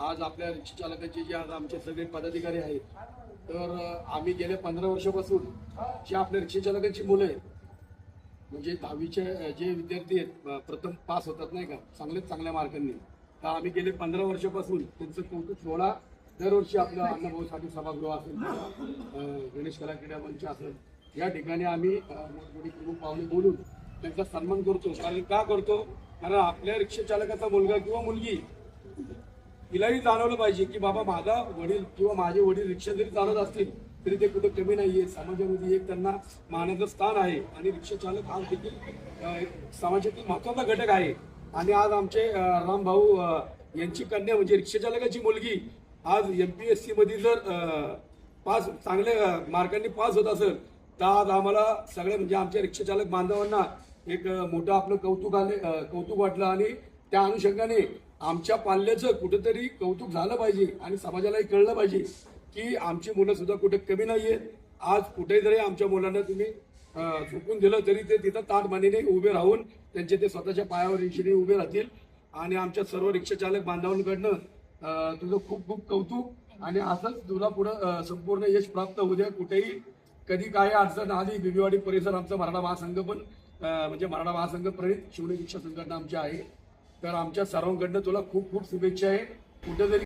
आज आपल्या रिक्षा चालकाचे जे आज आमचे सगळे पदाधिकारी आहेत, तर आम्ही गेल्या 15 वर्षापासून जे आपल्या रिक्षा चालकांची मुलं आहेत, म्हणजे 10वीचे जे विद्यार्थी आहेत प्रथम पास होतात नाही का चांगल्या मार्कांनी, तर आम्ही गेले 15 वर्षापासून त्यांचं कौतुक सोहळा दरवर्षी आपलं अण्णाभाऊ साठे सभागृह असेल, गणेश कला क्रीडा मंच असेल, या ठिकाणी आम्ही मोठमोठी प्रमुख पाहुणे बोलून त्यांचा सन्मान करतो. कारण का करतो? कारण आपल्या रिक्षा चालकाचा मुलगा किंवा मुलगी तिलाही जाणवलं पाहिजे की बाबा माझा वडील किंवा माझे वडील रिक्षा जरी चालत असतील तरी ते कुठे कमी नाहीये. समाजामध्ये एक त्यांना मानाचं स्थान आहे आणि रिक्षा चालक हा देखील समाजातील महत्वाचा घटक आहे. आणि आज आमचे रामभाऊ यांची कन्या म्हणजे रिक्षा चालकाची मुलगी आज MPSC मध्ये जर चांगल्या मार्कांनी पास होत असेल तर आज आम्हाला सगळे म्हणजे आमच्या रिक्षा चालक बांधवांना एक मोठं आपलं कौतुक वाटलं. आणि त्या अनुषंगाने आमच्या पाल्याचं कुठेतरी कौतुक झालं पाहिजे आणि समाजालाही कळलं पाहिजे की आमची मुलं सुद्धा कुठे कमी नाहीये. आज कुठे जरी आमच्या मुलांना तुम्ही झोपून दिलं तरी ते तिथं ताटमानेने उभे राहून त्यांचे ते स्वतःच्या पायावर रिक्षेने उभे राहतील. आणि आमच्या सर्व रिक्षा चालक बांधवांकडनं तुझं खूप खूप कौतुक आणि असंच तुला पुढं संपूर्ण यश प्राप्त होऊ द्या. कुठेही कधी काही अडचण आली, बिबीवाडी परिसर आमचा मराठा महासंघ पण म्हणजे मराठा महासंघ प्रणित शिवणी रिक्षा संघटना आमची आहे. तर आमच्या सर्वांकडनं तुला खूप खूप शुभेच्छा आहे. कुठेतरी